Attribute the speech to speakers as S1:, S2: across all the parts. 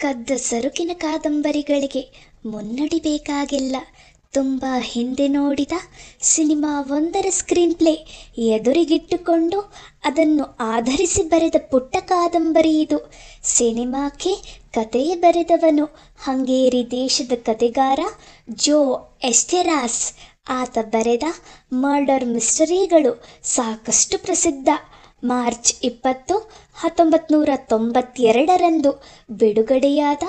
S1: ಕದ್ದ ಸರುಕಿನ ಕಾದಂಬರಿಗಳಿಗೆ ಮುನ್ನುಡಿ ಬೇಕಾಗಿಲ್ಲ. ತುಂಬ ಹಿಂದೆ ನೋಡಿದ ಸಿನಿಮಾ ಒಂದರ ಸ್ಕ್ರೀನ್ ಪ್ಲೇ ಎದುರಿಗಿಟ್ಟುಕೊಂಡು ಅದನ್ನು ಆಧರಿಸಿ ಬರೆದ ಪುಟ್ಟ ಕಾದಂಬರಿ ಇದು. ಸಿನಿಮಾಕ್ಕೆ ಕತೆ ಬರೆದವನು ಹಂಗೇರಿ ದೇಶದ ಕತೆಗಾರ ಜೋ ಎಸ್ಟೆರಾಸ್. ಆತ ಬರೆದ ಮರ್ಡರ್ ಮಿಸ್ಟರಿಗಳು ಸಾಕಷ್ಟು ಪ್ರಸಿದ್ಧ. ಮಾರ್ಚ್ 20, 1992ರಂದು ಬಿಡುಗಡೆಯಾದ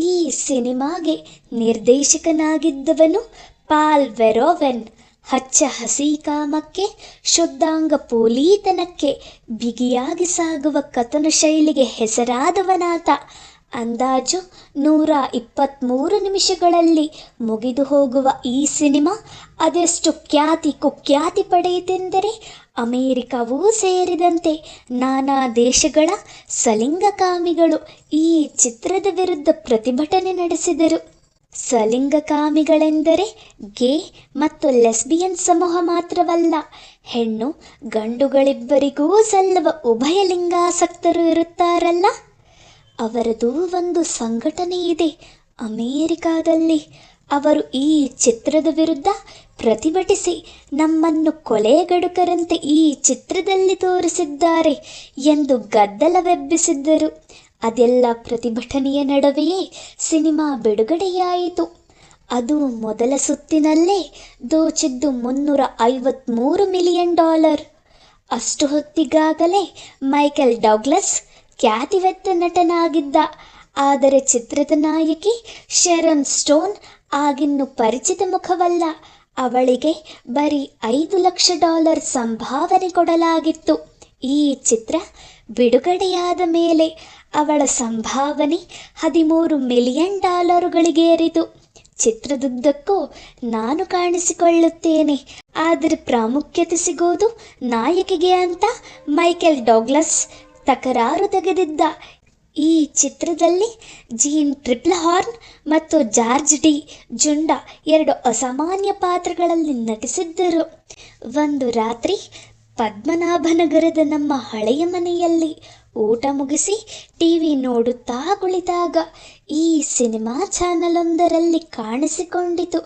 S1: ಈ ಸಿನಿಮಾಗೆ ನಿರ್ದೇಶಕನಾಗಿದ್ದವನು ಪಾಲ್ ವೆರೋವೆನ್. ಹಚ್ಚ ಹಸಿ ಕಾಮಕ್ಕೆ, ಶುದ್ಧಾಂಗ ಪೋಲಿತನಕ್ಕೆ ಬಿಗಿಯಾಗಿ ಸಾಗುವ ಕಥನ ಶೈಲಿಗೆ ಹೆಸರಾದವನಾತ. ಅಂದಾಜು 123 ನಿಮಿಷಗಳಲ್ಲಿ ಮುಗಿದು ಹೋಗುವ ಈ ಸಿನಿಮಾ ಅದೆಷ್ಟು ಖ್ಯಾತಿ ಕುಖ್ಯಾತಿ ಪಡೆಯಿತೆಂದರೆ ಅಮೆರಿಕವೂ ಸೇರಿದಂತೆ ನಾನಾ ದೇಶಗಳ ಸಲಿಂಗಕಾಮಿಗಳು ಈ ಚಿತ್ರದ ವಿರುದ್ಧ ಪ್ರತಿಭಟನೆ ನಡೆಸಿದರು. ಸಲಿಂಗಕಾಮಿಗಳೆಂದರೆ ಗೇ ಮತ್ತು ಲೆಸ್ಬಿಯನ್ ಸಮೂಹ ಮಾತ್ರವಲ್ಲ, ಹೆಣ್ಣು ಗಂಡುಗಳಿಬ್ಬರಿಗೂ ಸಲ್ಲುವ ಉಭಯ ಲಿಂಗಾಸಕ್ತರು ಇರುತ್ತಾರಲ್ಲ, ಅವರದು ಒಂದು ಸಂಘಟನೆ ಇದೆ ಅಮೆರಿಕಾದಲ್ಲಿ. ಅವರು ಈ ಚಿತ್ರದ ವಿರುದ್ಧ ಪ್ರತಿಭಟಿಸಿ ನಮ್ಮನ್ನು ಕೊಲೆಗಡುಕರಂತೆ ಈ ಚಿತ್ರದಲ್ಲಿ ತೋರಿಸಿದ್ದಾರೆ ಎಂದು ಗದ್ದಲವೆಬ್ಬಿಸಿದ್ದರು. ಅದೆಲ್ಲ ಪ್ರತಿಭಟನೆಯ ನಡುವೆಯೇ ಸಿನಿಮಾ ಬಿಡುಗಡೆಯಾಯಿತು. ಅದು ಮೊದಲ ಸುತ್ತಿನಲ್ಲೇ ದೋಚಿದ್ದು $353 ಮಿಲಿಯನ್. ಅಷ್ಟು ಹೊತ್ತಿಗಾಗಲೇ ಮೈಕೆಲ್ ಡಗ್ಲಸ್ ಖ್ಯಾತಿವೆತ್ತ ನಟನಾಗಿದ್ದ. ಆದರೆ ಚಿತ್ರದ ನಾಯಕಿ ಶರನ್ ಸ್ಟೋನ್ ಆಗಿನ್ನೂ ಪರಿಚಿತ ಮುಖವಲ್ಲ. ಅವಳಿಗೆ ಬರೀ $5 ಲಕ್ಷ ಸಂಭಾವನೆ ಕೊಡಲಾಗಿತ್ತು. ಈ ಚಿತ್ರ ಬಿಡುಗಡೆಯಾದ ಮೇಲೆ ಅವಳ ಸಂಭಾವನೆ $13 ಮಿಲಿಯನ್ ಗಳಿಗೇರಿತು. ಚಿತ್ರದುದ್ದಕ್ಕೂ ನಾನು ಕಾಣಿಸಿಕೊಳ್ಳುತ್ತೇನೆ, ಆದರೆ ಪ್ರಾಮುಖ್ಯತೆ ಸಿಗೋದು ನಾಯಕಿಗೆ ಅಂತ ಮೈಕೆಲ್ ಡಗ್ಲಸ್ ತಕರಾರು ತೆಗೆದಿದ್ದ. ಈ ಚಿತ್ರದಲ್ಲಿ ಜೀನ್ ಟ್ರಿಪ್ಲ್ಹಾರ್ನ್ ಮತ್ತು ಜಾರ್ಜ್ ಡಿ ಜುಂಡಾ 2 ಅಸಾಮಾನ್ಯ ಪಾತ್ರಗಳಲ್ಲಿ ನಟಿಸಿದ್ದರು. ಒಂದು ರಾತ್ರಿ ಪದ್ಮನಾಭನಗರದ ನಮ್ಮ ಹಳೆಯ ಮನೆಯಲ್ಲಿ ಊಟ ಮುಗಿಸಿ ಟಿವಿ ನೋಡುತ್ತಾ ಕುಳಿತಾಗ ಈ ಸಿನಿಮಾ ಚಾನಲೊಂದರಲ್ಲಿ ಕಾಣಿಸಿಕೊಂಡಿತು.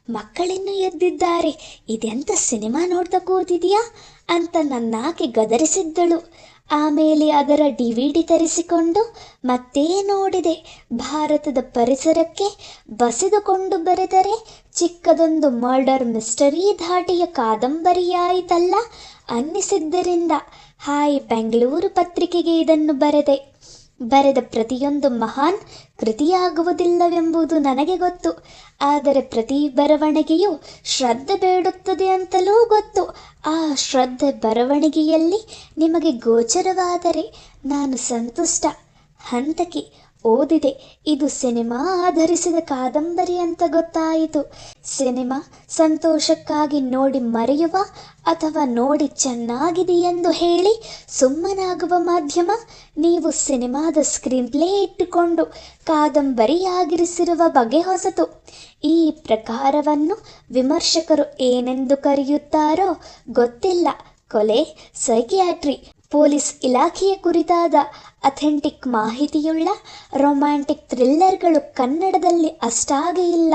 S1: ಮಕ್ಕಳಿನ್ನೂ ಎದ್ದಿದ್ದಾರೆ, ಇದೆಂಥ ಸಿನಿಮಾ ನೋಡ್ತಾ ಕೂತಿದೆಯಾ ಅಂತ ನನ್ನಾಕೆ ಗದರಿಸಿದ್ದಳು. ಆಮೇಲೆ ಅದರ DVD ತರಿಸಿಕೊಂಡು ಮತ್ತೆ ನೋಡಿದೆ. ಭಾರತದ ಪರಿಸರಕ್ಕೆ ಬಸಿದುಕೊಂಡು ಬರೆದರೆ ಚಿಕ್ಕದೊಂದು ಮರ್ಡರ್ ಮಿಸ್ಟರಿ ಧಾಟಿಯ ಕಾದಂಬರಿಯಾಯಿತಲ್ಲ ಅನ್ನಿಸಿದ್ದರಿಂದ ಹಾಯ್ ಬೆಂಗಳೂರು ಪತ್ರಿಕೆಗೆ ಇದನ್ನು ಬರೆದ ಪ್ರತಿಯೊಂದು ಮಹಾನ್ ಕೃತಿಯಾಗುವುದಿಲ್ಲವೆಂಬುದು ನನಗೆ ಗೊತ್ತು. ಆದರೆ ಪ್ರತಿ ಬರವಣಿಗೆಯೂ ಶ್ರದ್ಧೆ ಬೇಡುತ್ತದೆ ಅಂತಲೂ ಗೊತ್ತು. ಆ ಶ್ರದ್ಧೆ ಬರವಣಿಗೆಯಲ್ಲಿ ನಿಮಗೆ ಗೋಚರವಾದರೆ ನಾನು ಸಂತುಷ್ಟ. ಹಂತಕಿ ಓದಿದೆ, ಇದು ಸಿನಿಮಾ ಆಧರಿಸಿದ ಕಾದಂಬರಿ ಅಂತ ಗೊತ್ತಾಯಿತು. ಸಿನಿಮಾ ಸಂತೋಷಕ್ಕಾಗಿ ನೋಡಿ ಮರೆಯುವ ಅಥವಾ ನೋಡಿ ಚೆನ್ನಾಗಿದೆಯೆಂದು ಹೇಳಿ ಸುಮ್ಮನಾಗುವ ಮಾಧ್ಯಮ. ನೀವು ಸಿನಿಮಾದ ಸ್ಕ್ರೀನ್ ಪ್ಲೇ ಇಟ್ಟುಕೊಂಡು ಕಾದಂಬರಿಯಾಗಿರಿಸಿರುವ ಬಗೆ ಹೊಸತು. ಈ ಪ್ರಕಾರವನ್ನು ವಿಮರ್ಶಕರು ಏನೆಂದು ಕರೆಯುತ್ತಾರೋ ಗೊತ್ತಿಲ್ಲ. ಕೊಲೆ, ಸೈಕಿಯಾಟ್ರಿ, ಪೊಲೀಸ್ ಇಲಾಖೆಯ ಕುರಿತಾದ ಅಥೆಂಟಿಕ್ ಮಾಹಿತಿಯುಳ್ಳ ರೊಮ್ಯಾಂಟಿಕ್ ಥ್ರಿಲ್ಲರ್ಗಳು ಕನ್ನಡದಲ್ಲಿ ಅಷ್ಟಾಗಿ ಇಲ್ಲ.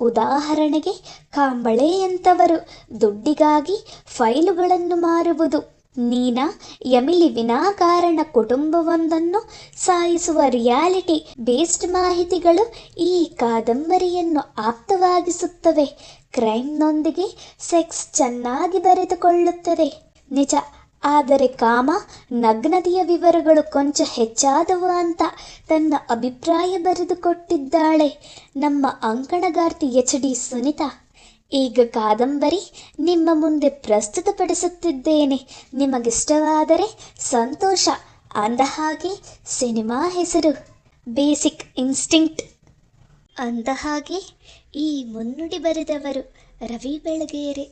S1: ಉದಾಹರಣೆಗೆ ಕಾಂಬಳೆಯಂಥವರು ದುಡ್ಡಿಗಾಗಿ ಫೈಲುಗಳನ್ನು ಮಾರುವುದು, ನೀನಾ ಎಮಿಲಿ ವಿನಾಕಾರಣ ಕುಟುಂಬವೊಂದನ್ನು ಸಾಯಿಸುವ ರಿಯಾಲಿಟಿ ಬೇಸ್ಡ್ ಮಾಹಿತಿಗಳು ಈ ಕಾದಂಬರಿಯನ್ನು ಆಪ್ತವಾಗಿಸುತ್ತವೆ. ಕ್ರೈಮ್ನೊಂದಿಗೆ ಸೆಕ್ಸ್ ಚೆನ್ನಾಗಿ ಬೆರೆತುಕೊಳ್ಳುತ್ತದೆ ನಿಜ, ಆದರೆ ಕಾಮ, ನಗ್ನತೆಯ ವಿವರಗಳು ಕೊಂಚ ಹೆಚ್ಚಾದವು ಅಂತ ತನ್ನ ಅಭಿಪ್ರಾಯ ಬರೆದುಕೊಟ್ಟಿದ್ದಾಳೆ ನಮ್ಮ ಅಂಕಣಗಾರ್ತಿ HD ಸುನಿತಾ. ಈಗ ಕಾದಂಬರಿ ನಿಮ್ಮ ಮುಂದೆ ಪ್ರಸ್ತುತಪಡಿಸುತ್ತಿದ್ದೇನೆ. ನಿಮಗಿಷ್ಟವಾದರೆ ಸಂತೋಷ. ಅಂದಹಾಗೆ ಸಿನಿಮಾ ಹೆಸರು ಬೇಸಿಕ್ ಇನ್ಸ್ಟಿಂಕ್ಟ್. ಅಂದಹಾಗೆ ಈ ಮುನ್ನುಡಿ ಬರೆದವರು ರವಿ ಬೆಳಗೇರೆ.